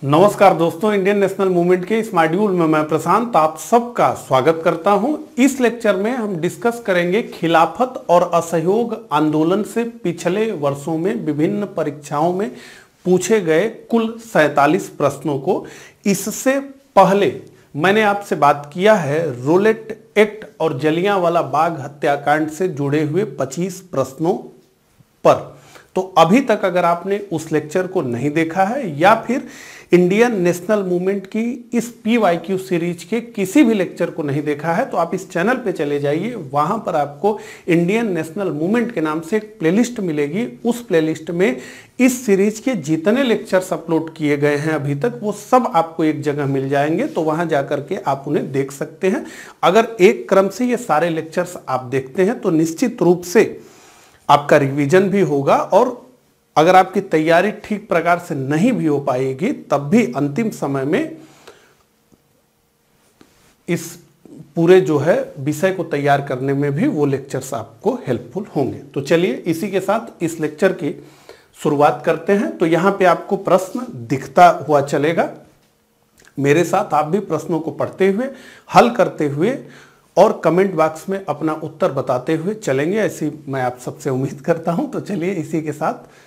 नमस्कार दोस्तों, Indian national movement के इस मॉड्यूल में मैं प्रशांत आप सबका स्वागत करता हूं। इस लेक्चर में हम डिस्कस करेंगे खिलाफत और असहयोग आंदोलन से पिछले वर्षों में विभिन्न परीक्षाओं में पूछे गए कुल 47 प्रश्नों को। इससे पहले मैंने आपसे बात किया है रोलेट एक्ट और जलियांवाला बाग हत्याकांड से जुड़े हुए 25 प्रश्नों पर। तो अभी तक अगर आपने उस लेक्चर को नहीं देखा है या फिर इंडियन नेशनल मूवमेंट की इस PYQ सीरीज के किसी भी लेक्चर को नहीं देखा है तो आप इस चैनल पे चले जाइए। वहां पर आपको इंडियन नेशनल मूवमेंट के नाम से एक प्लेलिस्ट मिलेगी। उस प्लेलिस्ट में इस सीरीज के जितने लेक्चर्स अपलोड किए गए हैं अभी तक वो सब आपको एक जगह मिल जाएंगे, तो वहां जाकर के आप उन्हें देख सकते हैं। अगर एक क्रम से ये सारे लेक्चर्स आप देखते हैं तो निश्चित रूप से आपका रिवीजन भी होगा, और अगर आपकी तैयारी ठीक प्रकार से नहीं भी हो पाएगी तब भी अंतिम समय में इस पूरे जो है विषय को तैयार करने में भी वो लेक्चर्स आपको हेल्पफुल होंगे। तो चलिए इसी के साथ इस लेक्चर की शुरुआत करते हैं। तो यहां पे आपको प्रश्न दिखता हुआ चलेगा। मेरे साथ आप भी प्रश्नों को पढ़ते हुए, हल करते हुए और कमेंट बॉक्स में अपना उत्तर बताते हुए चलेंगे, ऐसी मैं आप सबसे उम्मीद करता हूं। तो चलिए इसी के साथ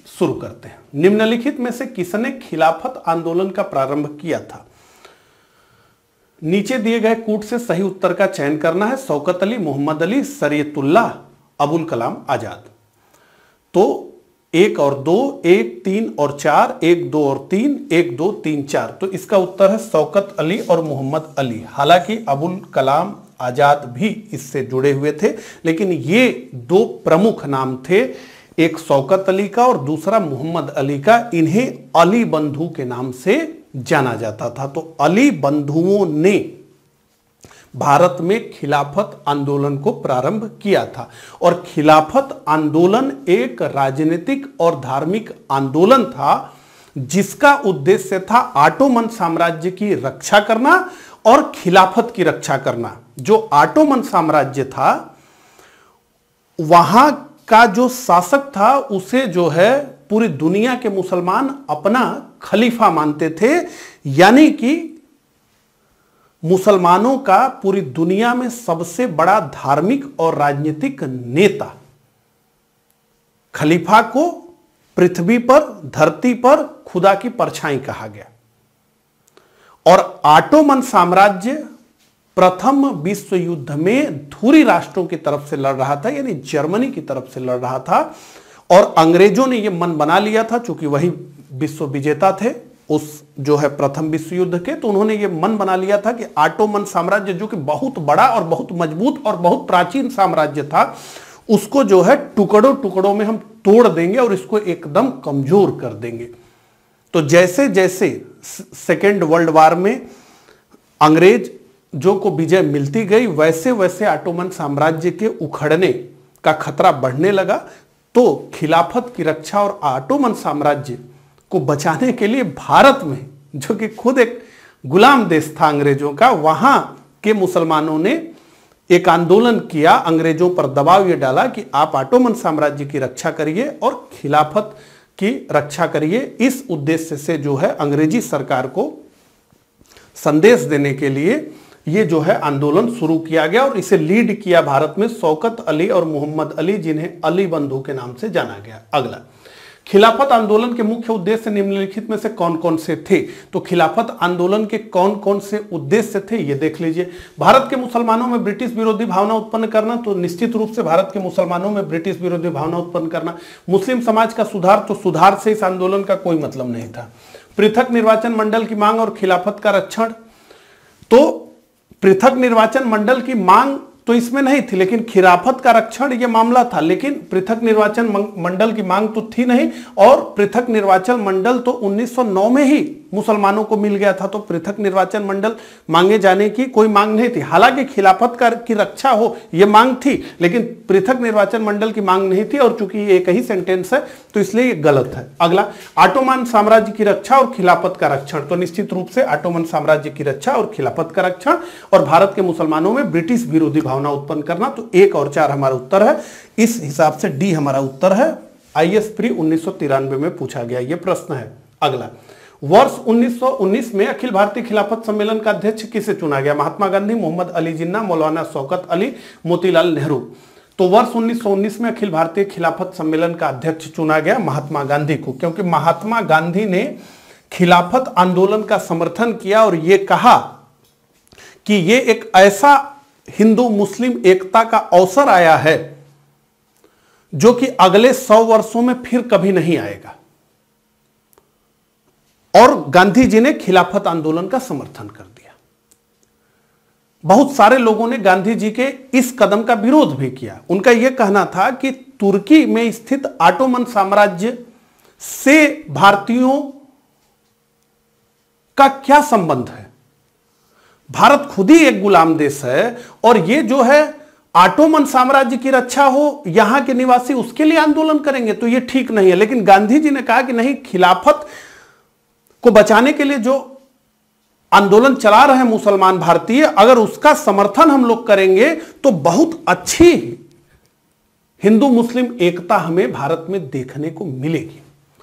शुरू करते हैं। निम्नलिखित में से किसने खिलाफत आंदोलन का प्रारंभ किया था? नीचे दिए गए कूट से सही उत्तर का चयन करना है। शौकत अली, मोहम्मद अली, शरीयतुल्लाह, अबुल कलाम आजाद। तो 1 और 2, 1, 3 और 4, 1, 2 और 3, 1, 2, 3, 4। तो इसका उत्तर है शौकत अली और मोहम्मद अली। हालांकि अबुल कलाम आजाद भी इससे जुड़े हुए थे, लेकिन ये दो प्रमुख नाम थे, एक शौकत अली का और दूसरा मोहम्मद अली का। इन्हें अली बंधु के नाम से जाना जाता था। तो अली बंधुओं ने भारत में खिलाफत आंदोलन को प्रारंभ किया था, और खिलाफत आंदोलन एक राजनीतिक और धार्मिक आंदोलन था जिसका उद्देश्य था ऑटोमन साम्राज्य की रक्षा करना और खिलाफत की रक्षा करना। जो ऑटोमन साम्राज्य था वहां का जो शासक था उसे जो है पूरी दुनिया के मुसलमान अपना खलीफा मानते थे, यानी कि मुसलमानों का पूरी दुनिया में सबसे बड़ा धार्मिक और राजनीतिक नेता। खलीफा को पृथ्वी पर, धरती पर खुदा की परछाई कहा गया। और ऑटोमन साम्राज्य प्रथम विश्व युद्ध में धुरी राष्ट्रों की तरफ से लड़ रहा था, यानी जर्मनी की तरफ से लड़ रहा था, और अंग्रेजों ने यह मन बना लिया था, चूंकि वही विश्व विजेता थे उस जो है प्रथम विश्व युद्ध के, तो उन्होंने ये मन बना लिया था कि ऑटोमन साम्राज्य जो कि बहुत बड़ा और बहुत मजबूत और बहुत प्राचीन साम्राज्य था, उसको जो है टुकड़ों टुकड़ों में हम तोड़ देंगे और इसको एकदम कमजोर कर देंगे। तो जैसे जैसे सेकेंड वर्ल्ड वार में अंग्रेज जो को विजय मिलती गई, वैसे वैसे ऑटोमन साम्राज्य के उखड़ने का खतरा बढ़ने लगा। तो खिलाफत की रक्षा और ऑटोमन साम्राज्य को बचाने के लिए भारत में, जो कि खुद एक गुलाम देश था अंग्रेजों का, वहां के मुसलमानों ने एक आंदोलन किया, अंग्रेजों पर दबाव ये डाला कि आप ऑटोमन साम्राज्य की रक्षा करिए और खिलाफत की रक्षा करिए। इस उद्देश्य से जो है अंग्रेजी सरकार को संदेश देने के लिए ये जो है आंदोलन शुरू किया गया, और इसे लीड किया भारत में शौकत अली और मोहम्मद अली, जिन्हें अली बंधु के नाम से जाना गया। अगला, खिलाफत आंदोलन के मुख्य उद्देश्य निम्नलिखित में से कौन कौन से थे? तो खिलाफत आंदोलन के कौन कौन से उद्देश्य थे ये देख लीजिए। भारत के मुसलमानों में ब्रिटिश विरोधी भावना उत्पन्न करना, तो निश्चित रूप से भारत के मुसलमानों में ब्रिटिश विरोधी भावना उत्पन्न करना। मुस्लिम समाज का सुधार, तो सुधार से इस आंदोलन का कोई मतलब नहीं था। पृथक निर्वाचन मंडल की मांग और खिलाफत का रक्षण, तो पृथक निर्वाचन मंडल की मांग तो इसमें नहीं थी, लेकिन खिलाफत का रक्षण यह मामला था। लेकिन पृथक निर्वाचन मंडल की मांग तो थी नहीं, और पृथक निर्वाचन मंडल तो 1909 में ही मुसलमानों को मिल गया था, तो पृथक निर्वाचन मंडल मांगे जाने की कोई मांग नहीं थी। हालांकि खिलाफत की रक्षा हो यह मांग थी, लेकिन पृथक निर्वाचन मंडल की मांग नहीं थी, और चूंकि ये एक ही सेंटेंस है तो इसलिए ये गलत है। अगला, ऑटोमन साम्राज्य की रक्षा और खिलाफत का रक्षण, तो निश्चित रूप से ऑटोमन साम्राज्य की रक्षा और खिलाफत का रक्षण, और भारत के मुसलमानों में ब्रिटिश विरोधी भावना उत्पन्न करना। तो 1 और 4 हमारा उत्तर है। इस हिसाब से डी हमारा उत्तर है। IS प्री 1993 में पूछा गया ये प्रश्न है। अगला, वर्ष 1919 में अखिल भारतीय खिलाफत सम्मेलन का अध्यक्ष किसे चुना गया? महात्मा गांधी, मोहम्मद अली जिन्ना, मौलाना शौकत अली, मोतीलाल नेहरू। तो वर्ष 1919 में अखिल भारतीय खिलाफत सम्मेलन का अध्यक्ष चुना गया महात्मा गांधी को, क्योंकि महात्मा गांधी ने खिलाफत आंदोलन का समर्थन किया और यह कहा कि यह एक ऐसा हिंदू मुस्लिम एकता का अवसर आया है जो कि अगले 100 वर्षों में फिर कभी नहीं आएगा। और गांधी जी ने खिलाफत आंदोलन का समर्थन कर दिया। बहुत सारे लोगों ने गांधी जी के इस कदम का विरोध भी किया। उनका यह कहना था कि तुर्की में स्थित ऑटोमन साम्राज्य से भारतीयों का क्या संबंध है? भारत खुद ही एक गुलाम देश है और ये जो है ऑटोमन साम्राज्य की रक्षा हो, यहां के निवासी उसके लिए आंदोलन करेंगे, तो ये ठीक नहीं है। लेकिन गांधी जी ने कहा कि नहीं, खिलाफत को बचाने के लिए जो आंदोलन चला रहे हैं मुसलमान भारतीय, अगर उसका समर्थन हम लोग करेंगे तो बहुत अच्छी हिंदू मुस्लिम एकता हमें भारत में देखने को मिलेगी।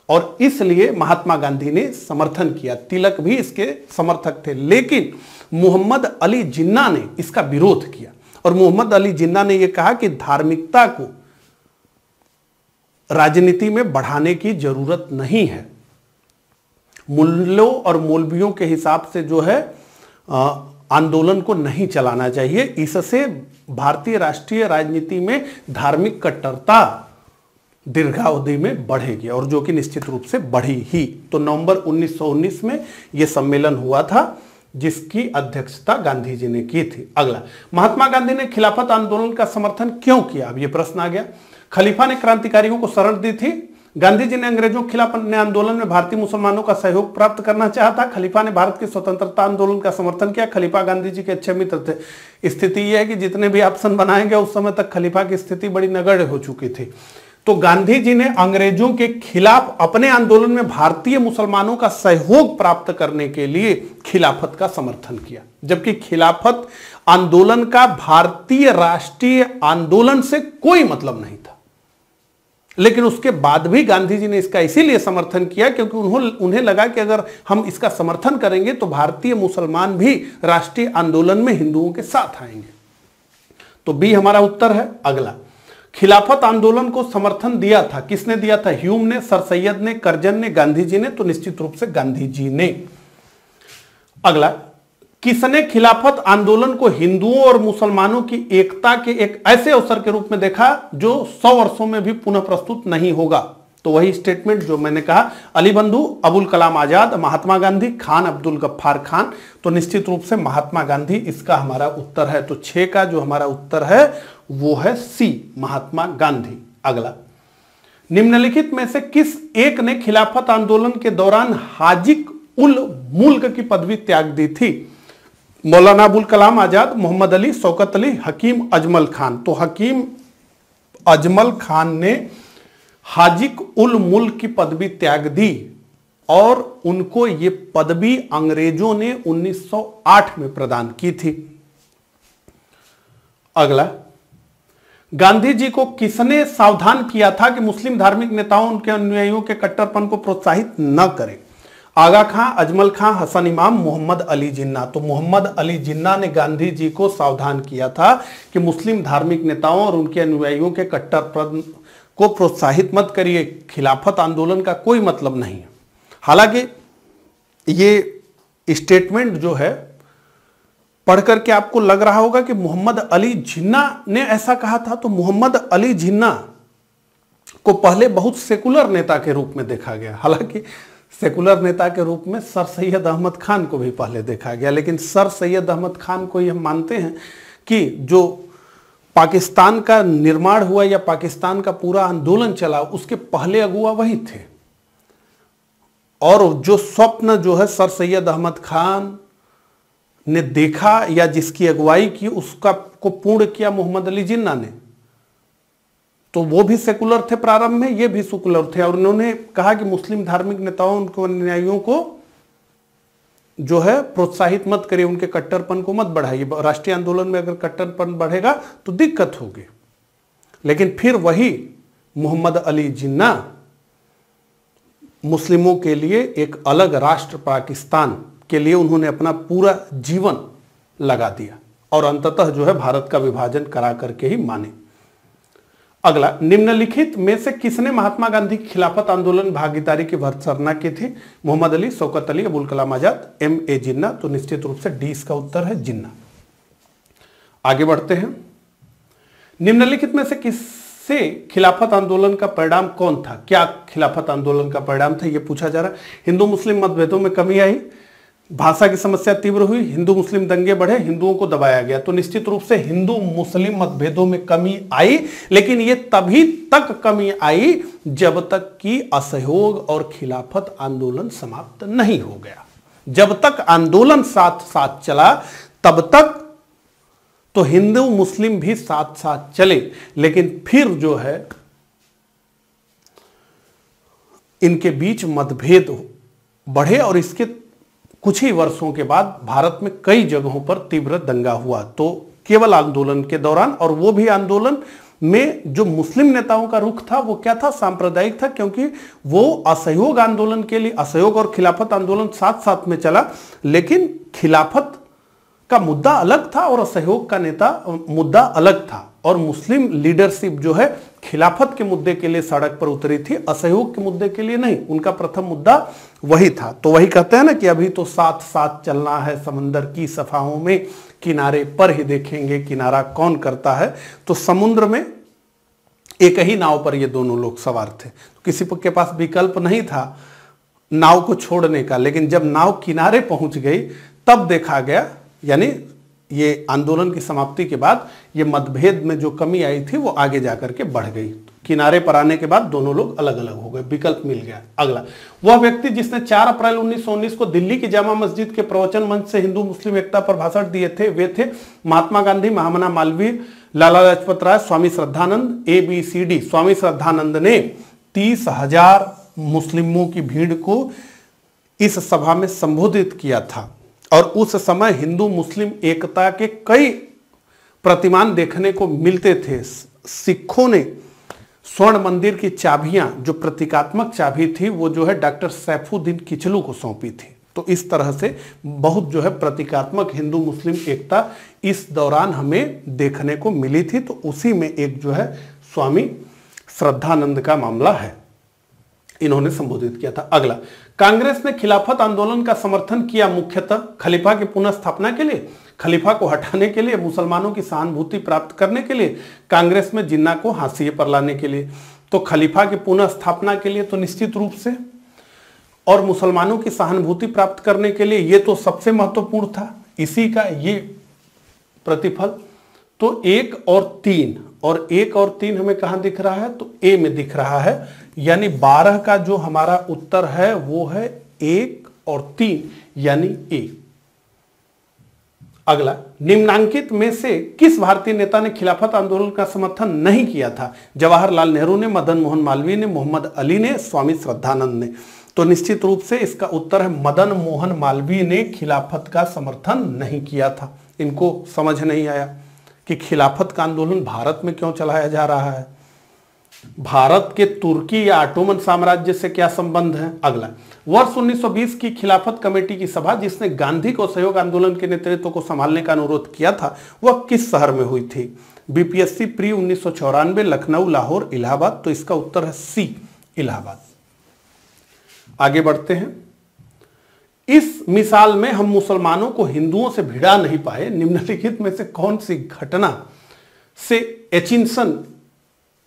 और इसलिए महात्मा गांधी ने समर्थन किया। तिलक भी इसके समर्थक थे, लेकिन मोहम्मद अली जिन्ना ने इसका विरोध किया। और मोहम्मद अली जिन्ना ने यह कहा कि धार्मिकता को राजनीति में बढ़ाने की जरूरत नहीं है, मूल्यों और मौलवियों के हिसाब से जो है आंदोलन को नहीं चलाना चाहिए। इससे भारतीय राष्ट्रीय राजनीति में धार्मिक कट्टरता दीर्घावधि में बढ़ेगी, और जो कि निश्चित रूप से बढ़ी ही। तो नवंबर 1919 में यह सम्मेलन हुआ था जिसकी अध्यक्षता गांधी जी ने की थी। अगला, महात्मा गांधी ने खिलाफत आंदोलन का समर्थन क्यों किया? अब यह प्रश्न आ गया। खलीफा ने क्रांतिकारियों को शरण दी थी। गांधी जी ने अंग्रेजों के खिलाफ अपने आंदोलन में भारतीय मुसलमानों का सहयोग प्राप्त करना चाहा था। खलीफा ने भारत के स्वतंत्रता आंदोलन का समर्थन किया। खलीफा गांधी जी के अच्छे मित्र थे। स्थिति यह है कि जितने भी ऑप्शन बनाए गए उस समय तक खलीफा की स्थिति बड़ी नगण्य हो चुकी थी। तो गांधी जी ने अंग्रेजों के खिलाफ अपने आंदोलन में भारतीय मुसलमानों का सहयोग प्राप्त करने के लिए खिलाफत का समर्थन किया, जबकि खिलाफत आंदोलन का भारतीय राष्ट्रीय आंदोलन से कोई मतलब नहीं था। लेकिन उसके बाद भी गांधी जी ने इसका इसीलिए समर्थन किया क्योंकि उन्हें लगा कि अगर हम इसका समर्थन करेंगे तो भारतीय मुसलमान भी राष्ट्रीय आंदोलन में हिंदुओं के साथ आएंगे। तो बी हमारा उत्तर है। अगला, खिलाफत आंदोलन को समर्थन दिया था, किसने दिया था? ह्यूम ने, सर सैयद ने, कर्जन ने, गांधी जी ने? तो निश्चित रूप से गांधी जी ने। अगला, किसने खिलाफत आंदोलन को हिंदुओं और मुसलमानों की एकता के एक ऐसे अवसर के रूप में देखा जो 100 वर्षों में भी पुनः प्रस्तुत नहीं होगा? तो वही स्टेटमेंट जो मैंने कहा, अली बंधु, अबुल कलाम आजाद, महात्मा गांधी, खान अब्दुल गफ्फार खान। तो निश्चित रूप से महात्मा गांधी इसका हमारा उत्तर है। तो 6 का जो हमारा उत्तर है वो है सी, महात्मा गांधी। अगला, निम्नलिखित में से किस एक ने खिलाफत आंदोलन के दौरान हाजिक उल मुल्क की पदवी त्याग दी थी? मौलाना अबुल कलाम आजाद, मोहम्मद अली, शौकत अली, हकीम अजमल खान। तो हकीम अजमल खान ने हाजिक उल मुल्क की पदवी त्याग दी और उनको ये पदवी अंग्रेजों ने 1908 में प्रदान की थी। अगला, गांधी जी को किसने सावधान किया था कि मुस्लिम धार्मिक नेताओं उनके अनुयायियों के कट्टरपन को प्रोत्साहित न करें? आगा खां, अजमल खां, हसन इमाम, मोहम्मद अली जिन्ना। तो मोहम्मद अली जिन्ना ने गांधी जी को सावधान किया था कि मुस्लिम धार्मिक नेताओं और उनके अनुयायियों के कट्टरपन को प्रोत्साहित मत करिए, खिलाफत आंदोलन का कोई मतलब नहीं है। हालांकि ये स्टेटमेंट जो है पढ़ करके आपको लग रहा होगा कि मोहम्मद अली जिन्ना ने ऐसा कहा था। तो मोहम्मद अली जिन्ना को पहले बहुत सेकुलर नेता के रूप में देखा गया। हालांकि सेकुलर नेता के रूप में सर सैयद अहमद खान को भी पहले देखा गया, लेकिन सर सैयद अहमद खान को हम मानते हैं कि जो पाकिस्तान का निर्माण हुआ या पाकिस्तान का पूरा आंदोलन चला उसके पहले अगुआ वही थे। और जो स्वप्न जो है सर सैयद अहमद खान ने देखा या जिसकी अगुवाई की उसका को पूर्ण किया मोहम्मद अली जिन्ना ने। तो वो भी सेकुलर थे प्रारंभ में, ये भी सेकुलर थे और उन्होंने कहा कि मुस्लिम धार्मिक नेताओं उनके अनुयायियों को जो है प्रोत्साहित मत करिए, उनके कट्टरपन को मत बढ़ाइए। राष्ट्रीय आंदोलन में अगर कट्टरपन बढ़ेगा तो दिक्कत होगी। लेकिन फिर वही मोहम्मद अली जिन्ना मुस्लिमों के लिए एक अलग राष्ट्र पाकिस्तान के लिए उन्होंने अपना पूरा जीवन लगा दिया और अंततः जो है भारत का विभाजन करा करके ही माने। अगला, निम्नलिखित में से किसने महात्मा गांधी के खिलाफत आंदोलन भागीदारी की भर्त्सना की थी? मोहम्मद अली, शौकत अली, अबुल कलाम आजाद, M.A. जिन्ना। तो निश्चित रूप से डी इसका उत्तर है, जिन्ना। आगे बढ़ते हैं। निम्नलिखित में से किससे खिलाफत आंदोलन का परिणाम कौन था? क्या खिलाफत आंदोलन का परिणाम था, यह पूछा जा रहा है। हिंदू मुस्लिम मतभेदों में कमी आई, भाषा की समस्या तीव्र हुई, हिंदू मुस्लिम दंगे बढ़े, हिंदुओं को दबाया गया। तो निश्चित रूप से हिंदू मुस्लिम मतभेदों में कमी आई, लेकिन यह तभी तक कमी आई जब तक कि असहयोग और खिलाफत आंदोलन समाप्त नहीं हो गया। जब तक आंदोलन साथ साथ चला तब तक तो हिंदू मुस्लिम भी साथ साथ चले, लेकिन फिर जो है इनके बीच मतभेद बढ़े और इसके कुछ ही वर्षों के बाद भारत में कई जगहों पर तीव्र दंगा हुआ। तो केवल आंदोलन के दौरान, और वो भी आंदोलन में जो मुस्लिम नेताओं का रुख था वो क्या था? सांप्रदायिक था, क्योंकि वो असहयोग आंदोलन के लिए, असहयोग और खिलाफत आंदोलन साथ साथ में चला, लेकिन खिलाफत का मुद्दा अलग था और असहयोग का नेता मुद्दा अलग था। और मुस्लिम लीडरशिप जो है खिलाफत के मुद्दे के लिए सड़क पर उतरी थी, असहयोग के मुद्दे के लिए नहीं। उनका प्रथम मुद्दा वही था। तो वही कहते हैं ना कि अभी तो साथ साथ चलना है समंदर की सफाओं में, किनारे पर ही देखेंगे किनारा कौन करता है। तो समुद्र में एक ही नाव पर ये दोनों लोग सवार थे, तो किसी के पास विकल्प नहीं था नाव को छोड़ने का। लेकिन जब नाव किनारे पहुंच गई तब देखा गया, यानी ये आंदोलन की समाप्ति के बाद ये मतभेद में जो कमी आई थी वो आगे जाकर के बढ़ गई। किनारे पर आने के बाद दोनों लोग अलग अलग हो गए, विकल्प मिल गया। अगला, वह व्यक्ति जिसने 4 अप्रैल 1919 को दिल्ली की जामा मस्जिद के प्रवचन मंच से हिंदू मुस्लिम एकता पर भाषण दिए थे, वे थे महात्मा गांधी, महामना मालवीय, लाला लाजपत राय, स्वामी श्रद्धानंद। ABCD। स्वामी श्रद्धानंद ने 30,000 मुस्लिमों की भीड़ को इस सभा में संबोधित किया था और उस समय हिंदू मुस्लिम एकता के कई प्रतिमान देखने को मिलते थे। सिखों ने स्वर्ण मंदिर की चाबियां, जो प्रतीकात्मक चाबी थी, वो जो है डॉक्टर सैफुद्दीन किचलू को सौंपी थी। तो इस तरह से बहुत जो है प्रतीकात्मक हिंदू मुस्लिम एकता इस दौरान हमें देखने को मिली थी। तो उसी में एक जो है स्वामी श्रद्धानंद का मामला है, इन्होंने संबोधित किया था। अगला, कांग्रेस ने खिलाफत आंदोलन का समर्थन किया मुख्यतः खलीफा की पुनः स्थापना के लिए, खलीफा को हटाने के लिए, मुसलमानों की सहानुभूति प्राप्त करने के लिए, कांग्रेस में जिन्ना को हाशिए पर लाने के लिए। तो खलीफा की पुनः स्थापना के लिए तो निश्चित रूप से, और मुसलमानों की सहानुभूति प्राप्त करने के लिए, ये तो सबसे महत्वपूर्ण था, इसी का ये प्रतिफल। तो 1 और 3, और 1 और 3 हमें कहां दिख रहा है? तो ए में दिख रहा है, यानी 12 का जो हमारा उत्तर है वो है 1 और 3, यानी ए। अगला, निम्नांकित में से किस भारतीय नेता ने खिलाफत आंदोलन का समर्थन नहीं किया था? जवाहरलाल नेहरू ने, मदन मोहन मालवीय ने, मोहम्मद अली ने, स्वामी श्रद्धानंद ने। तो निश्चित रूप से इसका उत्तर है मदन मोहन मालवीय ने खिलाफत का समर्थन नहीं किया था। इनको समझ नहीं आया कि खिलाफत का आंदोलन भारत में क्यों चलाया जा रहा है, भारत के तुर्की या ऑटोमन साम्राज्य से क्या संबंध है। अगला, वर्ष 1920 की खिलाफत कमेटी की सभा जिसने गांधी को सहयोग आंदोलन के नेतृत्व को संभालने का अनुरोध किया था वह किस शहर में हुई थी? BPSC pre 1994, Lucknow, Lahore, Allahabad. तो इसका उत्तर है C, इलाहाबाद। आगे बढ़ते हैं। इस मिसाल में हम मुसलमानों को हिंदुओं से भिड़ा नहीं पाए। निम्नलिखित में से कौन सी घटना से एचिंसन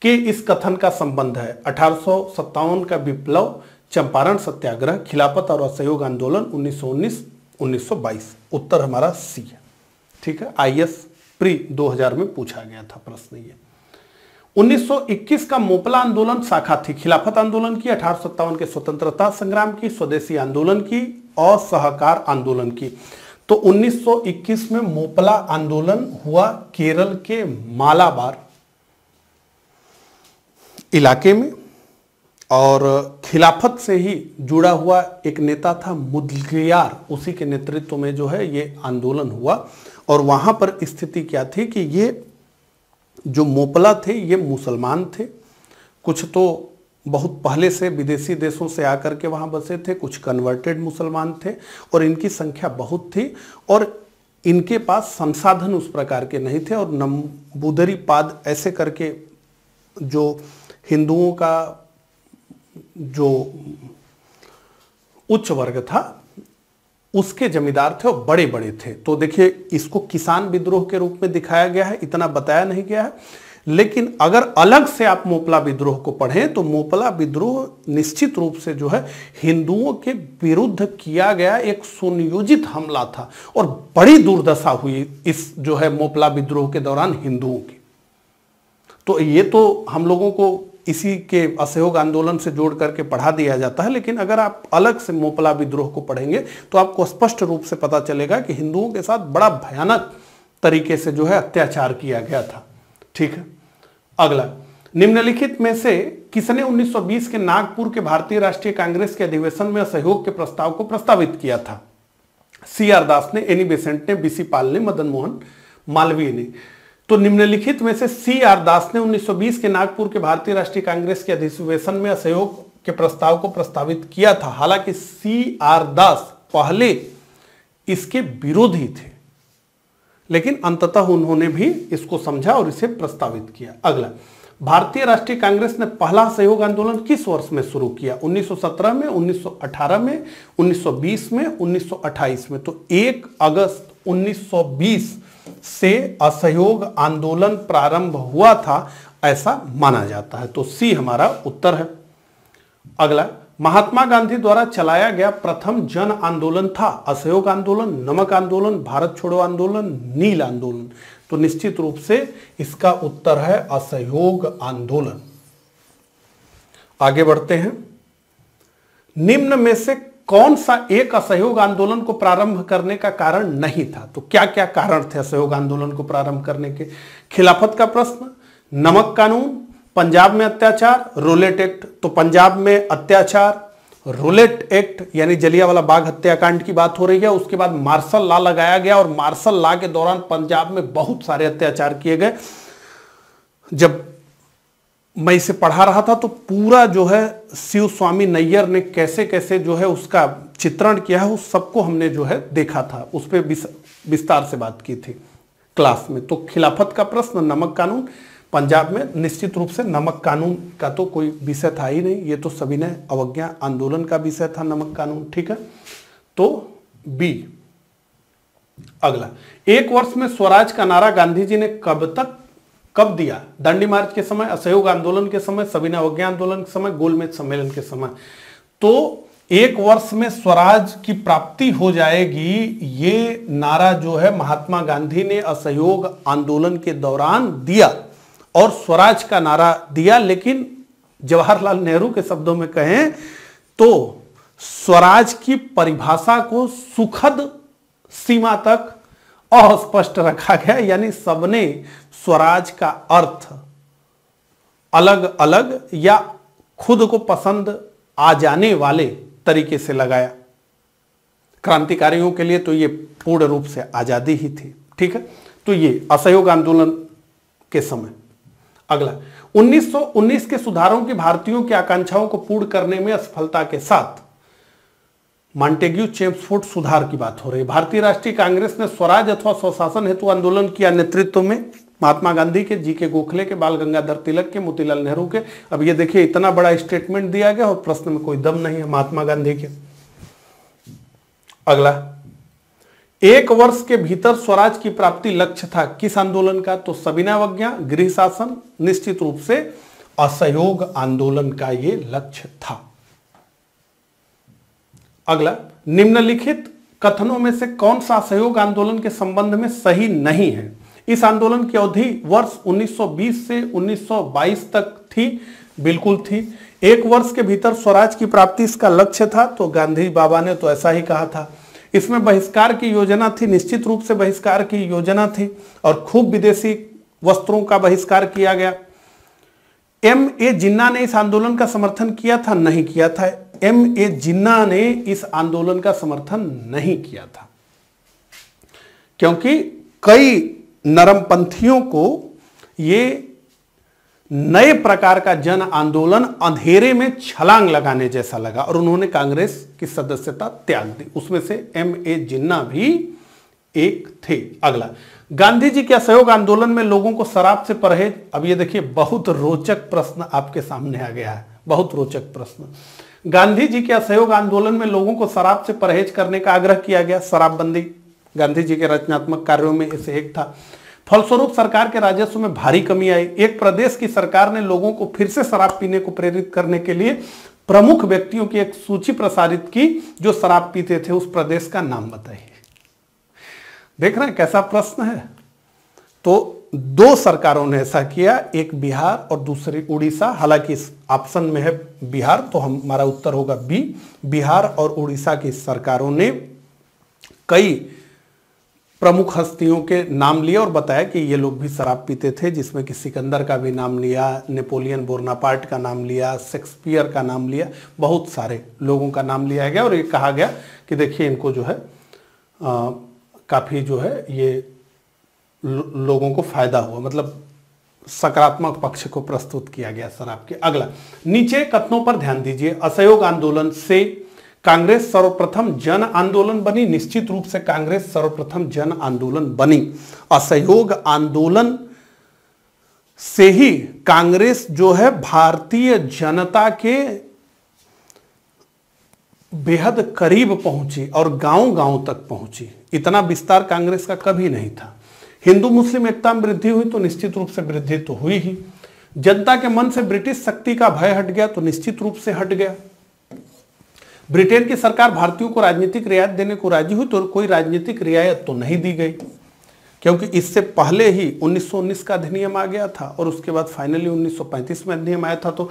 के इस कथन का संबंध है? 1857 का विप्लव, चंपारण सत्याग्रह, खिलाफत और असहयोग आंदोलन, 1919-1922। उत्तर हमारा सी है। ठीक है, IS प्री 2000 में पूछा गया था प्रश्न ये। 1921 का मोपला आंदोलन शाखा थी खिलाफत आंदोलन की, 1857 के स्वतंत्रता संग्राम की, स्वदेशी आंदोलन की, असहकार आंदोलन की। तो 1921 में मोपला आंदोलन हुआ केरल के मालाबार इलाके में, और खिलाफत से ही जुड़ा हुआ एक नेता था मुदलियार, उसी के नेतृत्व में जो है ये आंदोलन हुआ। और वहां पर स्थिति क्या थी कि ये जो मोपला थे ये मुसलमान थे, कुछ तो बहुत पहले से विदेशी देशों से आकर के वहाँ बसे थे, कुछ कन्वर्टेड मुसलमान थे और इनकी संख्या बहुत थी और इनके पास संसाधन उस प्रकार के नहीं थे। और नंबूदरीपाद ऐसे करके जो हिंदुओं का जो उच्च वर्ग था उसके जमींदार थे और बड़े बड़े थे। तो देखिए इसको किसान विद्रोह के रूप में दिखाया गया है, इतना बताया नहीं गया है। लेकिन अगर अलग से आप मोपला विद्रोह को पढ़ें तो मोपला विद्रोह निश्चित रूप से जो है हिंदुओं के विरुद्ध किया गया एक सुनियोजित हमला था और बड़ी दुर्दशा हुई इस जो है मोपला विद्रोह के दौरान हिंदुओं की। तो ये तो हम लोगों को इसी के असहयोग आंदोलन से जोड़ करके पढ़ा दिया जाता है, लेकिन अगर आप अलग से मोपला विद्रोह को पढ़ेंगे तो आपको स्पष्ट रूप से पता चलेगा कि हिंदुओं के साथ बड़ा भयानक तरीके से जो है अत्याचार किया गया था। ठीक है, अगला, निम्नलिखित में से किसने 1920 के नागपुर के भारतीय राष्ट्रीय कांग्रेस के अधिवेशन में असहयोग के प्रस्ताव को प्रस्तावित किया था? CR दास ने, एनी बेसेंट ने, BC पाल ने, मदन मोहन मालवीय ने। तो निम्नलिखित में से CR दास ने 1920 के नागपुर के भारतीय राष्ट्रीय कांग्रेस के अधिवेशन में असहयोग के प्रस्ताव को प्रस्तावित किया था। हालांकि CR दास पहले इसके विरोधी थे, लेकिन अंततः उन्होंने भी इसको समझा और इसे प्रस्तावित किया। अगला, भारतीय राष्ट्रीय कांग्रेस ने पहला सहयोग आंदोलन किस वर्ष में शुरू किया? 1917 में, 1918 में, 1920 में, 1928 में। तो 1 अगस्त 1920 से असहयोग आंदोलन प्रारंभ हुआ था ऐसा माना जाता है। तो C हमारा उत्तर है। अगला, महात्मा गांधी द्वारा चलाया गया प्रथम जन आंदोलन था? असहयोग आंदोलन, नमक आंदोलन, भारत छोड़ो आंदोलन, नील आंदोलन। तो निश्चित रूप से इसका उत्तर है असहयोग आंदोलन। आगे बढ़ते हैं, निम्न में से कौन सा एक असहयोग आंदोलन को प्रारंभ करने का कारण नहीं था? तो क्या क्या कारण थे असहयोग आंदोलन को प्रारंभ करने के? खिलाफत का प्रश्न, नमक कानून, पंजाब में अत्याचार, रोलेट एक्ट। तो पंजाब में अत्याचार, रोलेट एक्ट यानी जलियांवाला बाग हत्याकांड की बात हो रही है। उसके बाद मार्शल लॉ लगाया गया और मार्शल लॉ के दौरान पंजाब में बहुत सारे अत्याचार किए गए। जब मैं इसे पढ़ा रहा था तो पूरा जो है शिव स्वामी नैयर ने कैसे कैसे जो है उसका चित्रण किया है उस सबको हमने जो है देखा था, उस पर विस्तार से बात की थी क्लास में। तो खिलाफत का प्रश्न, नमक कानून, पंजाब में निश्चित रूप से नमक कानून का तो कोई विषय था ही नहीं, ये तो सविनय अवज्ञा आंदोलन का विषय था नमक कानून। ठीक है, तो B। अगला, 1 वर्ष में स्वराज का नारा गांधी जी ने कब दिया? दांडी मार्च के समय, असहयोग आंदोलन के समय, सविनय अवज्ञा आंदोलन के समय, गोलमेज सम्मेलन के समय। तो 1 वर्ष में स्वराज की प्राप्ति हो जाएगी, ये नारा जो है महात्मा गांधी ने असहयोग आंदोलन के दौरान दिया और स्वराज का नारा दिया। लेकिन जवाहरलाल नेहरू के शब्दों में कहें तो स्वराज की परिभाषा को सुखद सीमा तक अस्पष्ट रखा गया, यानी सबने स्वराज का अर्थ अलग अलग या खुद को पसंद आ जाने वाले तरीके से लगाया। क्रांतिकारियों के लिए तो ये पूर्ण रूप से आजादी ही थी। ठीक है, तो ये असहयोग आंदोलन के समय। अगला, 1919 के सुधारों की भारतीयों की आकांक्षाओं को पूर्ण करने में असफलता के साथ मॉन्टेग्यू चेम्सफोर्ड सुधार की बात हो रही है। भारतीय राष्ट्रीय कांग्रेस ने स्वराज अथवा स्वशासन हेतु आंदोलन किया नेतृत्व में महात्मा गांधी के, जी के गोखले के, बाल गंगाधर तिलक के, मोतीलाल नेहरू के। अब ये देखिए इतना बड़ा स्टेटमेंट दिया गया और प्रश्न में कोई दम नहीं है महात्मा गांधी के। अगला, 1 वर्ष के भीतर स्वराज की प्राप्ति लक्ष्य था किस आंदोलन का? तो सविनय अवज्ञा, गृह शासन, निश्चित रूप से असहयोग आंदोलन का ये लक्ष्य था। अगला, निम्नलिखित कथनों में से कौन सा असहयोग आंदोलन के संबंध में सही नहीं है? इस आंदोलन की अवधि वर्ष 1920 से 1922 तक थी, बिल्कुल थी। 1 वर्ष के भीतर स्वराज की प्राप्ति इसका लक्ष्य था, तो गांधी बाबा ने तो ऐसा ही कहा था। इसमें बहिष्कार की योजना थी, निश्चित रूप से बहिष्कार की योजना थी और खूब विदेशी वस्त्रों का बहिष्कार किया गया। M.A. जिन्ना ने इस आंदोलन का समर्थन किया था? नहीं किया था। M.A. जिन्ना ने इस आंदोलन का समर्थन नहीं किया था क्योंकि कई नरमपंथियों को ये नए प्रकार का जन आंदोलन अंधेरे में छलांग लगाने जैसा लगा और उन्होंने कांग्रेस की सदस्यता त्याग दी। उसमें से M.A. जिन्ना भी एक थे। अगला, गांधी जी के असहयोग आंदोलन में लोगों को शराब से परहेज। अब ये देखिए, बहुत रोचक प्रश्न आपके सामने आ गया है, बहुत रोचक प्रश्न। गांधी जी के असहयोग आंदोलन में लोगों को शराब से परहेज करने का आग्रह किया गया। शराबबंदी गांधी जी के रचनात्मक कार्यों में से एक था। फलस्वरूप सरकार के राजस्व में भारी कमी आई। एक प्रदेश की सरकार ने लोगों को फिर से शराब पीने को प्रेरित करने के लिए प्रमुख व्यक्तियों की एक सूची प्रसारित की जो शराब पीते थे। उस प्रदेश का नाम बताइए। देख रहे हैं कैसा प्रश्न है। तो दो सरकारों ने ऐसा किया, एक बिहार और दूसरी उड़ीसा। हालांकि इस ऑप्शन में है बिहार, तो हमारा उत्तर होगा बी। बिहार और उड़ीसा की सरकारों ने कई प्रमुख हस्तियों के नाम लिए और बताया कि ये लोग भी शराब पीते थे, जिसमें कि सिकंदर का भी नाम लिया, नेपोलियन बोनापार्ट का नाम लिया, शेक्सपियर का नाम लिया, बहुत सारे लोगों का नाम लिया गया और ये कहा गया कि देखिए इनको जो है काफ़ी जो है ये लोगों को फायदा हुआ, मतलब सकारात्मक पक्ष को प्रस्तुत किया गया शराब के। अगला, नीचे कथनों पर ध्यान दीजिए। असहयोग आंदोलन से कांग्रेस सर्वप्रथम जन आंदोलन बनी। निश्चित रूप से कांग्रेस सर्वप्रथम जन आंदोलन बनी। असहयोग आंदोलन से ही कांग्रेस जो है भारतीय जनता के बेहद करीब पहुंची और गांव-गांव तक पहुंची। इतना विस्तार कांग्रेस का कभी नहीं था। हिंदू मुस्लिम एकता में वृद्धि हुई तो निश्चित रूप से वृद्धि तो हुई ही। जनता के मन से ब्रिटिश शक्ति का भय हट गया तो निश्चित रूप से हट गया। ब्रिटेन की सरकार भारतीयों को राजनीतिक रियायत देने को राजी हुई तो कोई राजनीतिक रियायत तो नहीं दी गई, क्योंकि इससे पहले ही 1919 का अधिनियम आ गया था और उसके बाद फाइनली 1935 में अधिनियम आया था, तो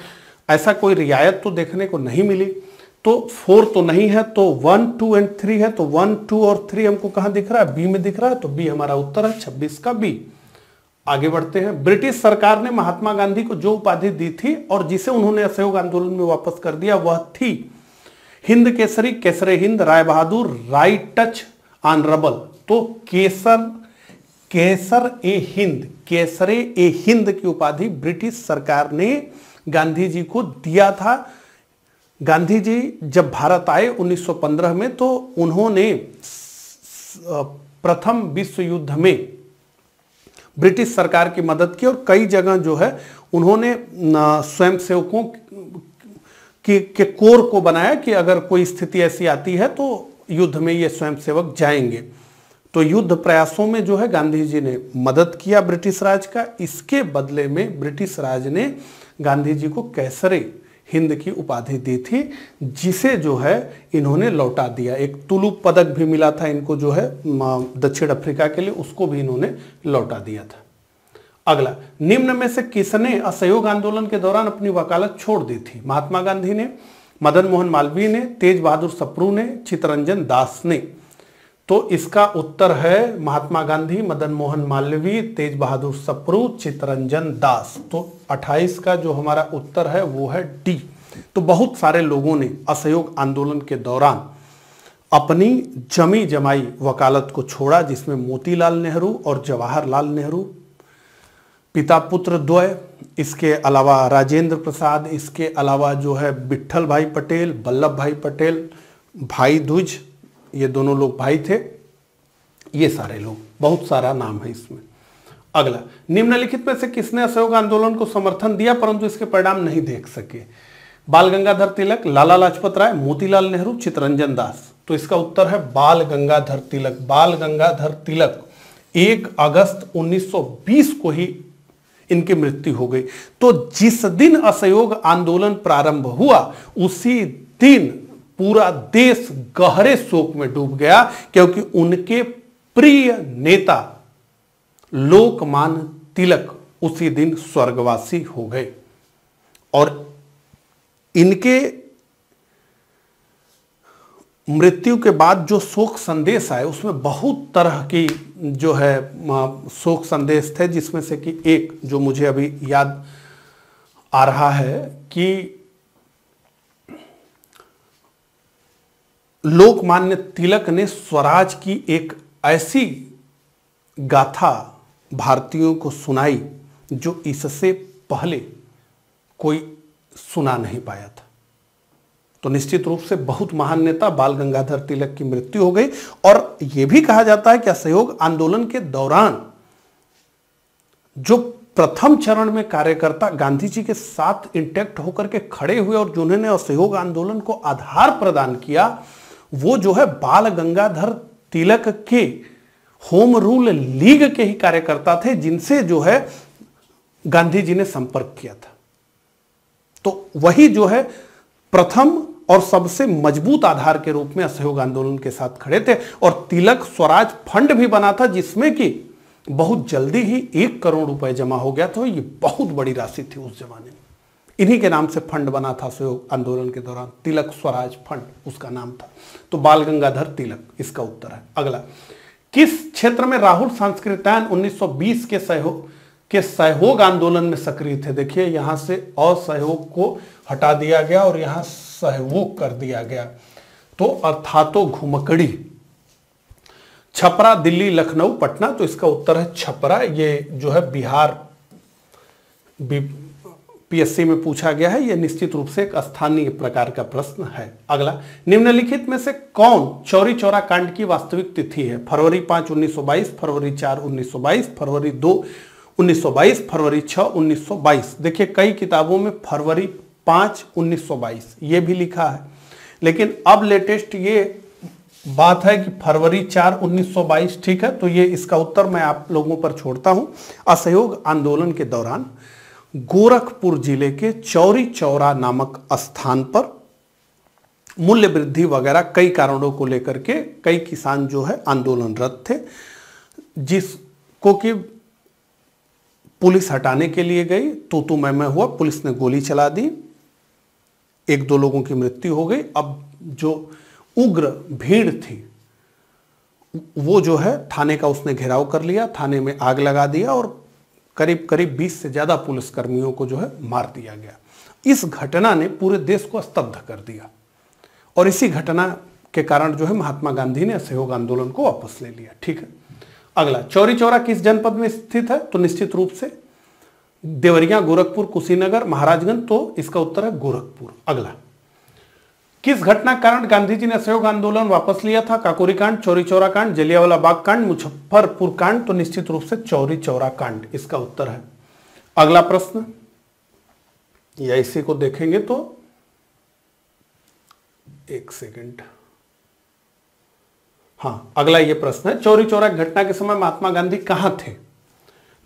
ऐसा कोई रियायत तो देखने को नहीं मिली। तो 4 तो नहीं है, तो 1, 2 और 3 है। तो 1, 2 और 3 हमको कहां दिख रहा है? बी में दिख रहा है, तो बी हमारा उत्तर है, 26 का बी। आगे बढ़ते हैं। ब्रिटिश सरकार ने महात्मा गांधी को जो उपाधि दी थी और जिसे उन्होंने असहयोग आंदोलन में वापस कर दिया वह थी Hind Kesari, Kesare Hind, Rai Bahadur, right touch, honourable. तो केसर ए हिंद, केसरे ए हिंद की उपाधि ब्रिटिश सरकार ने गांधी जी को दिया था। गांधी जी जब भारत आए 1915 में तो उन्होंने प्रथम विश्व युद्ध में ब्रिटिश सरकार की मदद की और कई जगह जो है उन्होंने स्वयंसेवकों के कोर को बनाया कि अगर कोई स्थिति ऐसी आती है तो युद्ध में ये स्वयंसेवक जाएंगे। तो युद्ध प्रयासों में जो है गांधी जी ने मदद किया ब्रिटिश राज का। इसके बदले में ब्रिटिश राज ने गांधी जी को केसरे हिंद की उपाधि दी थी, जिसे जो है इन्होंने लौटा दिया। एक तुलुप पदक भी मिला था इनको जो है दक्षिण अफ्रीका के लिए, उसको भी इन्होंने लौटा दिया था। अगला, निम्न में से किसने असहयोग आंदोलन के दौरान अपनी वकालत छोड़ दी थी? महात्मा गांधी ने, मदन मोहन मालवीय ने, तेज बहादुर सप्रू ने, चित्तरंजन दास ने। तो इसका उत्तर है महात्मा गांधी, मदन मोहन मालवीय, तेज बहादुर सप्रू, चित्तरंजन दास। तो 28 का जो हमारा उत्तर है वो है डी। तो बहुत सारे लोगों ने असहयोग आंदोलन के दौरान अपनी जमी जमाई वकालत को छोड़ा, जिसमें मोतीलाल नेहरू और जवाहरलाल नेहरू पिता पुत्र द्वय, इसके अलावा राजेंद्र प्रसाद, इसके अलावा जो है विट्ठल भाई पटेल, वल्लभ भाई पटेल, भाई दूज, ये दोनों लोग भाई थे। ये सारे लोग, बहुत सारा नाम है इसमें। अगला, निम्नलिखित में से किसने असहयोग आंदोलन को समर्थन दिया परंतु इसके परिणाम नहीं देख सके? बाल गंगाधर तिलक, लाला लाजपत राय, मोतीलाल नेहरू, चित्तरंजन दास। तो इसका उत्तर है बाल गंगाधर तिलक। बाल गंगाधर तिलक 1 अगस्त 1920 को ही इनकी मृत्यु हो गई। तो जिस दिन असहयोग आंदोलन प्रारंभ हुआ उसी दिन पूरा देश गहरे शोक में डूब गया, क्योंकि उनके प्रिय नेता लोकमान्य तिलक उसी दिन स्वर्गवासी हो गए। और इनके मृत्यु के बाद जो शोक संदेश आए उसमें बहुत तरह की जो है शोक संदेश थे, जिसमें से कि एक जो मुझे अभी याद आ रहा है कि लोकमान्य तिलक ने स्वराज की एक ऐसी गाथा भारतीयों को सुनाई जो इससे पहले कोई सुना नहीं पाया था। तो निश्चित रूप से बहुत महान नेता बाल गंगाधर तिलक की मृत्यु हो गई। और यह भी कहा जाता है कि असहयोग आंदोलन के दौरान जो प्रथम चरण में कार्यकर्ता गांधी जी के साथ इंटैक्ट होकर के खड़े हुए और जिन्होंने असहयोग आंदोलन को आधार प्रदान किया, वो जो है बाल गंगाधर तिलक के होम रूल लीग के ही कार्यकर्ता थे, जिनसे जो है गांधी जी ने संपर्क किया था। तो वही जो है प्रथम और सबसे मजबूत आधार के रूप में असहयोग आंदोलन के साथ खड़े थे। और तिलक स्वराज फंड भी बना था, जिसमें कि बहुत जल्दी ही 1 करोड़ रुपए जमा हो गया था। ये बहुत बड़ी राशि थी उस जमाने में। इन्हीं के नाम से फंड बना था असहयोग आंदोलन के दौरान, तिलक स्वराज फंड उसका नाम था। तो बाल गंगाधर तिलक इसका उत्तर है। अगला, किस क्षेत्र में राहुल सांस्कृत्यायन 1920 के सहयोग आंदोलन में सक्रिय थे? देखिए यहां से असहयोग को हटा दिया गया और यहां सहयोग कर दिया गया। तो अर्थातो घुमकड़ी, छपरा, दिल्ली, लखनऊ, पटना। तो इसका उत्तर है छपरा। ये जो है बिहार पीएससी में पूछा गया है। यह निश्चित रूप से एक स्थानीय प्रकार का प्रश्न है। अगला, निम्नलिखित में से कौन चौरी चौरा कांड की वास्तविक तिथि है? फरवरी 5, 1922, फरवरी 4, 1922, फरवरी 2, 1922, फरवरी 6, 1922। देखिए कई किताबों में फरवरी 5, 1922 ये भी लिखा है, लेकिन अब लेटेस्ट ये बात है कि फरवरी 4, 1922 ठीक है। तो ये इसका उत्तर मैं आप लोगों पर छोड़ता हूं। असहयोग आंदोलन के दौरान गोरखपुर जिले के चौरी चौरा नामक स्थान पर मूल्य वृद्धि वगैरह कई कारणों को लेकर के कई किसान जो है आंदोलनरत थे, जिसको कि पुलिस हटाने के लिए गई। तू मैं हुआ, पुलिस ने गोली चला दी, 1-2 लोगों की मृत्यु हो गई। अब जो उग्र भीड़ थी वो जो है थाने का उसने घेराव कर लिया, थाने में आग लगा दिया और करीब करीब 20 से ज्यादा पुलिसकर्मियों को जो है मार दिया गया। इस घटना ने पूरे देश को स्तब्ध कर दिया और इसी घटना के कारण जो है महात्मा गांधी ने असहयोग आंदोलन को वापस ले लिया। ठीक है। अगला, चौरी चौरा किस जनपद में स्थित है? तो निश्चित रूप से देवरिया, गोरखपुर, कुशीनगर, महाराजगंज। तो इसका उत्तर है गोरखपुर। अगला, किस घटना के कारण गांधी जी ने असहयोग आंदोलन वापस लिया था? काकोरी कांड, चौरी चौरा कांड, जलियांवाला बाग कांड, मुजफ्फरपुर कांड। तो निश्चित रूप से चौरी चौरा कांड इसका उत्तर है। अगला प्रश्न, या इसी को देखेंगे तो एक सेकंड। हां, अगला ये प्रश्न है, चौरी चौरा घटना के समय महात्मा गांधी कहां थे?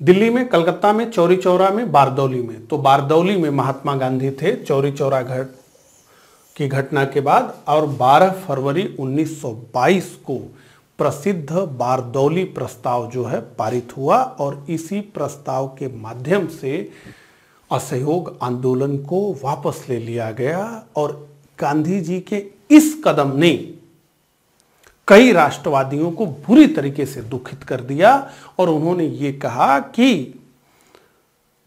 दिल्ली में, कलकत्ता में, चौरी चौरा में, बारदौली में। तो बारदौली में महात्मा गांधी थे चौरी चौरा की घटना के बाद। और 12 फरवरी 1922 को प्रसिद्ध बारदौली प्रस्ताव जो है पारित हुआ और इसी प्रस्ताव के माध्यम से असहयोग आंदोलन को वापस ले लिया गया। और गांधी जी के इस कदम ने कई राष्ट्रवादियों को बुरी तरीके से दुखित कर दिया और उन्होंने ये कहा कि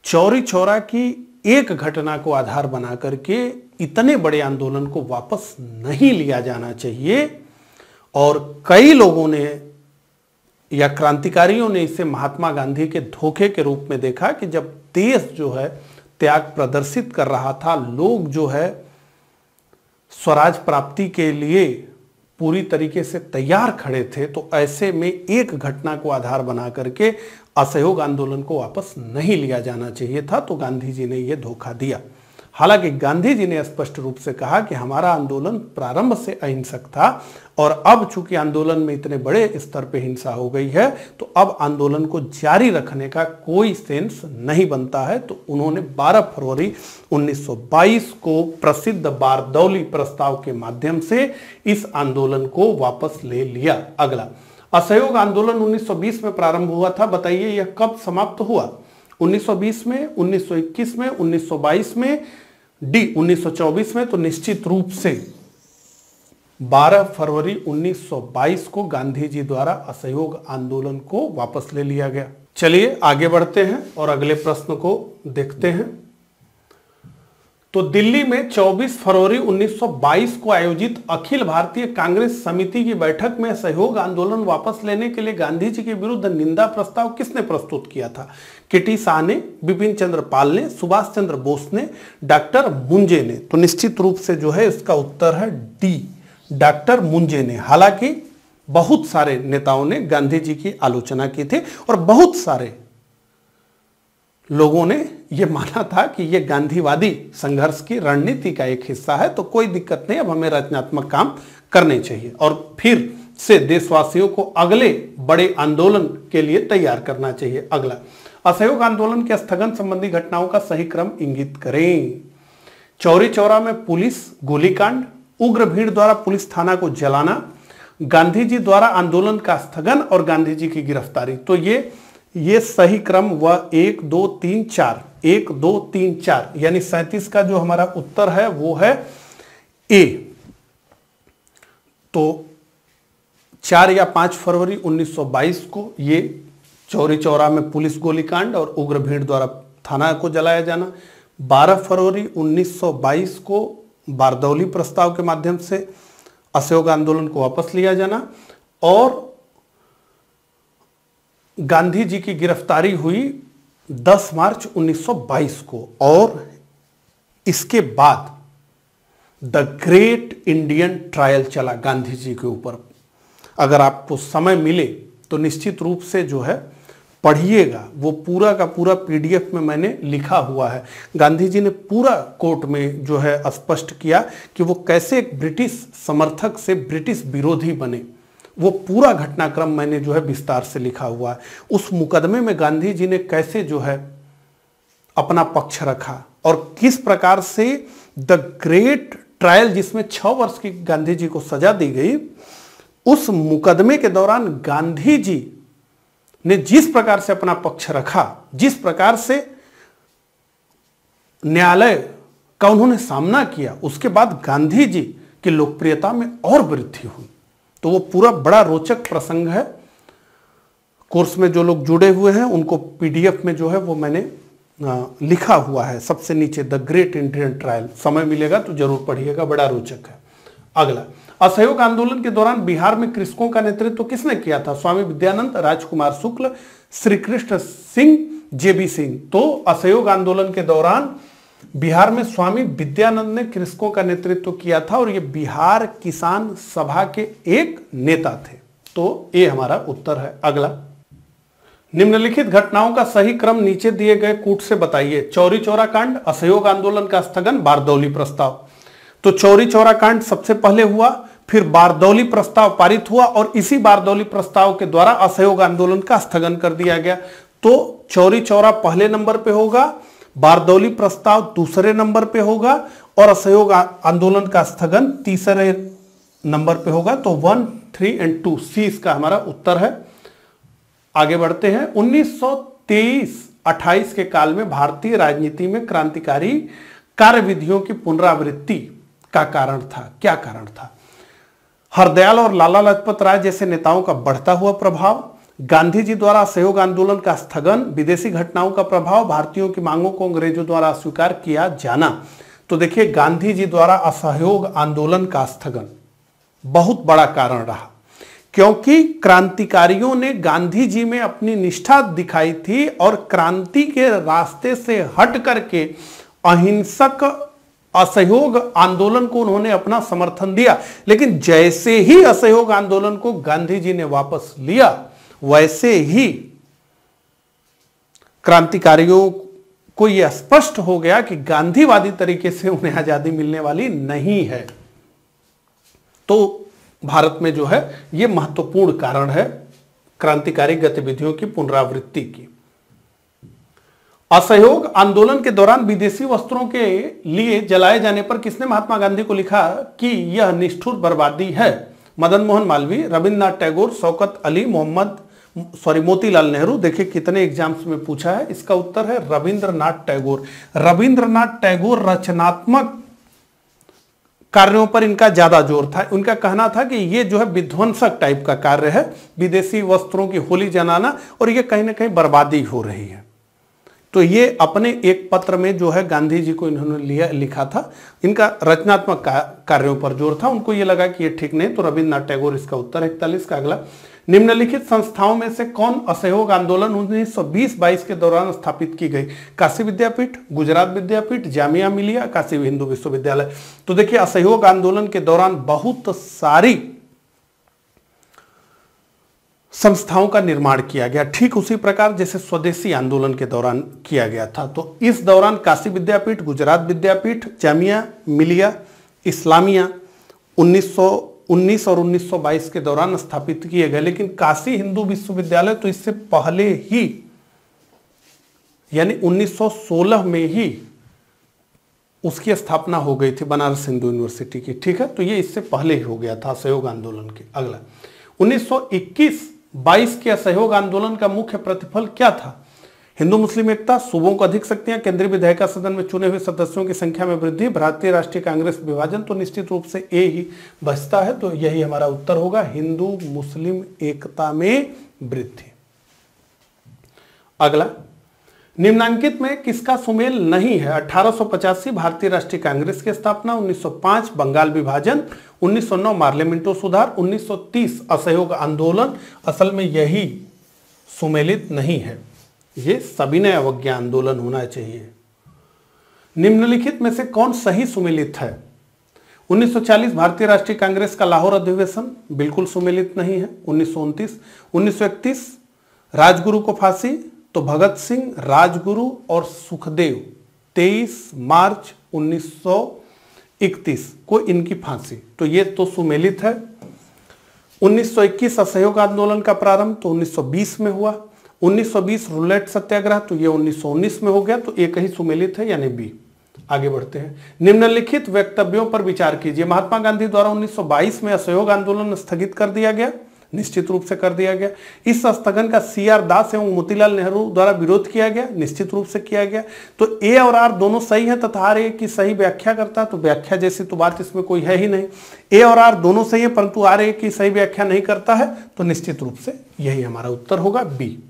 चौरी चौरा की एक घटना को आधार बना करके इतने बड़े आंदोलन को वापस नहीं लिया जाना चाहिए। और कई लोगों ने या क्रांतिकारियों ने इसे महात्मा गांधी के धोखे के रूप में देखा कि जब देश जो है त्याग प्रदर्शित कर रहा था, लोग जो है स्वराज प्राप्ति के लिए पूरी तरीके से तैयार खड़े थे, तो ऐसे में एक घटना को आधार बना करके असहयोग आंदोलन को वापस नहीं लिया जाना चाहिए था। तो गांधी जी ने यह धोखा दिया। हालांकि गांधी जी ने स्पष्ट रूप से कहा कि हमारा आंदोलन प्रारंभ से अहिंसक था और अब चूंकि आंदोलन में इतने बड़े स्तर पे हिंसा हो गई है तो अब आंदोलन को जारी रखने का कोई सेंस नहीं बनता है। तो उन्होंने 12 फरवरी 1922 को प्रसिद्ध बारदौली प्रस्ताव के माध्यम से इस आंदोलन को वापस ले लिया। अगला, असहयोग आंदोलन 1920 में प्रारंभ हुआ था, बताइए यह कब समाप्त हुआ? 1920 में, 1921 में, 1922 में, डी 1924 में। तो निश्चित रूप से 12 फरवरी 1922 को गांधी जी द्वारा असहयोग आंदोलन को वापस ले लिया गया। चलिए आगे बढ़ते हैं और अगले प्रश्न को देखते हैं। तो दिल्ली में 24 फरवरी 1922 को आयोजित अखिल भारतीय कांग्रेस समिति की बैठक में असहयोग आंदोलन वापस लेने के लिए गांधी जी के विरुद्ध निंदा प्रस्ताव किसने प्रस्तुत किया था? केटी शाह ने, बिपिन चंद्र पाल ने, सुभाष चंद्र बोस ने, डॉक्टर मुंजे ने। तो निश्चित रूप से जो है इसका उत्तर है डी, डॉक्टर मुंजे ने। हालांकि बहुत सारे नेताओं ने गांधी जी की आलोचना की थी और बहुत सारे लोगों ने यह माना था कि यह गांधीवादी संघर्ष की रणनीति का एक हिस्सा है, तो कोई दिक्कत नहीं, अब हमें रचनात्मक काम करने चाहिए और फिर से देशवासियों को अगले बड़े आंदोलन के लिए तैयार करना चाहिए। अगला, असहयोग आंदोलन के स्थगन संबंधी घटनाओं का सही क्रम इंगित करें। चौरी चौरा में पुलिस गोलीकांड, उग्र भीड़ द्वारा पुलिस थाना को जलाना, गांधी जी द्वारा आंदोलन का स्थगन और गांधी जी की गिरफ्तारी। तो ये सही क्रम वह 1 2 3 4 1 2 3 4 यानी 37 का जो हमारा उत्तर है वो है ए। तो 4 या 5 फरवरी 1922 को ये चौरी चौरा में पुलिस गोलीकांड और उग्र भीड़ द्वारा थाना को जलाया जाना, 12 फरवरी 1922 को बारदौली प्रस्ताव के माध्यम से असहयोग आंदोलन को वापस लिया जाना और गांधी जी की गिरफ्तारी हुई 10 मार्च 1922 को और इसके बाद द ग्रेट इंडियन ट्रायल चला गांधी जी के ऊपर। अगर आपको समय मिले तो निश्चित रूप से जो है पढ़िएगा, वो पूरा का पूरा पीडीएफ में मैंने लिखा हुआ है। गांधी जी ने पूरा कोर्ट में जो है स्पष्ट किया कि वो कैसे एक ब्रिटिश समर्थक से ब्रिटिश विरोधी बने, वो पूरा घटनाक्रम मैंने जो है विस्तार से लिखा हुआ है। उस मुकदमे में गांधी जी ने कैसे जो है अपना पक्ष रखा और किस प्रकार से द ग्रेट ट्रायल, जिसमें 6 वर्ष की गांधी जी को सजा दी गई, उस मुकदमे के दौरान गांधी जी ने जिस प्रकार से अपना पक्ष रखा, जिस प्रकार से न्यायालय का उन्होंने सामना किया, उसके बाद गांधी जी की लोकप्रियता में और वृद्धि हुई। तो वो पूरा बड़ा रोचक प्रसंग है। कोर्स में जो लोग जुड़े हुए हैं उनको पीडीएफ में जो है वो मैंने लिखा हुआ है सबसे नीचे, द ग्रेट इंडियन ट्रायल। समय मिलेगा तो जरूर पढ़िएगा, बड़ा रोचक है। अगला, असहयोग आंदोलन के दौरान बिहार में कृषकों का नेतृत्व किसने किया था? स्वामी विद्यानंद, राजकुमार शुक्ल, श्री कृष्ण सिंह, जेबी सिंह। तो असहयोग आंदोलन के दौरान बिहार में स्वामी विद्यानंद ने कृषकों का नेतृत्व किया था और ये बिहार किसान सभा के एक नेता थे। तो ये हमारा उत्तर है। अगला, निम्नलिखित घटनाओं का सही क्रम नीचे दिए गए कूट से बताइए। चौरी चौरा कांड, असहयोग आंदोलन का स्थगन, बारदौली प्रस्ताव। तो चौरी चौरा कांड सबसे पहले हुआ, फिर बारदौली प्रस्ताव पारित हुआ और इसी बारदौली प्रस्ताव के द्वारा असहयोग आंदोलन का स्थगन कर दिया गया। तो चौरी चौरा पहले नंबर पे होगा, बारदौली प्रस्ताव दूसरे नंबर पे होगा और असहयोग आंदोलन का स्थगन तीसरे नंबर पे होगा। तो 1, 3 और 2 सी इसका हमारा उत्तर है। आगे बढ़ते हैं। 1923-28 के काल में भारतीय राजनीति में क्रांतिकारी कार्यविधियों की पुनरावृत्ति का कारण था। क्या कारण था? हरदयाल और लाला लाजपत राय जैसे नेताओं का बढ़ता हुआ प्रभाव, गांधी जी द्वारा असहयोग आंदोलन का स्थगन, विदेशी घटनाओं का प्रभाव, भारतीयों की मांगों को अंग्रेजों द्वारा अस्वीकार किया जाना। तो देखिए, गांधी जी द्वारा असहयोग आंदोलन का स्थगन बहुत बड़ा कारण रहा, क्योंकि क्रांतिकारियों ने गांधी जी में अपनी निष्ठा दिखाई थी और क्रांति के रास्ते से हट करके अहिंसक असहयोग आंदोलन को उन्होंने अपना समर्थन दिया। लेकिन जैसे ही असहयोग आंदोलन को गांधी जी ने वापस लिया, वैसे ही क्रांतिकारियों को यह स्पष्ट हो गया कि गांधीवादी तरीके से उन्हें आजादी मिलने वाली नहीं है। तो भारत में जो है यह महत्वपूर्ण कारण है क्रांतिकारी गतिविधियों की पुनरावृत्ति की। असहयोग आंदोलन के दौरान विदेशी वस्त्रों के लिए जलाए जाने पर किसने महात्मा गांधी को लिखा कि यह निष्ठुर बर्बादी है? मदन मोहन मालवीय, रविंद्रनाथ टैगोर, शौकत अली, मोतीलाल नेहरू। देखिए कितने एग्जाम्स में पूछा है। इसका उत्तर है रविंद्रनाथ टैगोर। रविंद्रनाथ टैगोर रचनात्मक कार्यों पर इनका ज्यादा जोर था। उनका कहना था कि ये जो है विध्वंसक टाइप का कार्य है, विदेशी वस्त्रों की होली जलाना, और ये कहीं ना कहीं बर्बादी हो रही है। तो ये अपने एक पत्र में जो है गांधी जी को इन्होंने लिखा था। इनका रचनात्मक कार्यों पर जोर था, उनको ये लगा कि ये ठीक नहीं, तो रविन्द्रनाथ टैगोर इसका उत्तर 41 का अगला। निम्नलिखित संस्थाओं में से कौन असहयोग आंदोलन 1920-22 के दौरान स्थापित की गई? काशी विद्यापीठ, गुजरात विद्यापीठ, जामिया मिलिया, काशी हिंदू विश्वविद्यालय। तो देखिए असहयोग आंदोलन के दौरान बहुत सारी संस्थाओं का निर्माण किया गया, ठीक उसी प्रकार जैसे स्वदेशी आंदोलन के दौरान किया गया था। तो इस दौरान काशी विद्यापीठ, गुजरात विद्यापीठ, जामिया मिलिया इस्लामिया 1919 और 1922 के दौरान स्थापित किए गए। लेकिन काशी हिंदू विश्वविद्यालय तो इससे पहले ही यानी 1916 में ही उसकी स्थापना हो गई थी, बनारस हिंदू यूनिवर्सिटी की, ठीक है। तो ये इससे पहले ही हो गया था असहयोग आंदोलन के। अगला 1921-22 के असहयोग आंदोलन का मुख्य प्रतिफल क्या था? हिंदू मुस्लिम एकता, सूबों को अधिक शक्तियां, केंद्रीय विधायिका सदन में चुने हुए सदस्यों की संख्या में वृद्धि, भारतीय राष्ट्रीय कांग्रेस विभाजन। तो निश्चित रूप से ए ही बचता है, तो यही हमारा उत्तर होगा, हिंदू मुस्लिम एकता में वृद्धि। अगला निम्नांकित में किसका सुमेल नहीं है? 1885 भारतीय राष्ट्रीय कांग्रेस की स्थापना, 1905 बंगाल विभाजन, 1909 मार्ले मिंटो सुधार, 1930 असहयोग आंदोलन। असल में यही सुमेलित नहीं है, ये सविनय अवज्ञा आंदोलन होना चाहिए। निम्नलिखित में से कौन सही सुमेलित है? 1940 भारतीय राष्ट्रीय कांग्रेस का लाहौर अधिवेशन, बिल्कुल सुमेलित नहीं है। 1931 राजगुरु को फांसी, तो भगत सिंह, राजगुरु और सुखदेव 23 मार्च 1931 को इनकी फांसी, तो ये तो सुमेलित है। 1921 असहयोग आंदोलन का प्रारंभ तो 1920 में हुआ। 1920 रूलेट सत्याग्रह, तो ये 1919 में हो गया, तो एक ही सुमेलित है यानी बी। आगे बढ़ते हैं। निम्नलिखित वक्तव्यों पर विचार कीजिए। महात्मा गांधी द्वारा 1922 में असहयोग आंदोलन स्थगित कर दिया गया, निश्चित रूप से कर दिया गया। इस स्थगन का CR दास एवं मोतीलाल नेहरू द्वारा विरोध किया गया, निश्चित रूप से किया गया। तो ए और आर दोनों सही है तथा आर ए की सही व्याख्या करता है, तो व्याख्या जैसी तो बात इसमें कोई है ही नहीं। ए और आर दोनों सही है परंतु आर ए की सही व्याख्या नहीं करता है, तो निश्चित रूप से यही हमारा उत्तर होगा बी।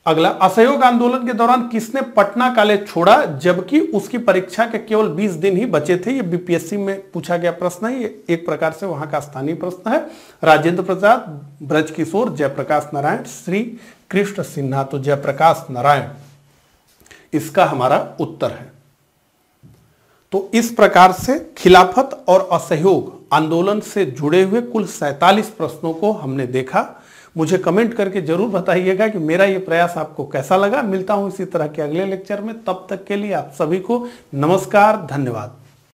अगला, असहयोग आंदोलन के दौरान किसने पटना कॉलेज छोड़ा जबकि उसकी परीक्षा के केवल 20 दिन ही बचे थे? ये बीपीएससी में पूछा गया प्रश्न है, ये एक प्रकार से वहां का स्थानीय प्रश्न है। राजेंद्र प्रसाद, ब्रजकिशोर, जयप्रकाश नारायण, श्री कृष्ण सिन्हा। तो जयप्रकाश नारायण इसका हमारा उत्तर है। तो इस प्रकार से खिलाफत और असहयोग आंदोलन से जुड़े हुए कुल 47 प्रश्नों को हमने देखा। मुझे कमेंट करके जरूर बताइएगा कि मेरा ये प्रयास आपको कैसा लगा। मिलता हूं इसी तरह के अगले लेक्चर में, तब तक के लिए आप सभी को नमस्कार, धन्यवाद।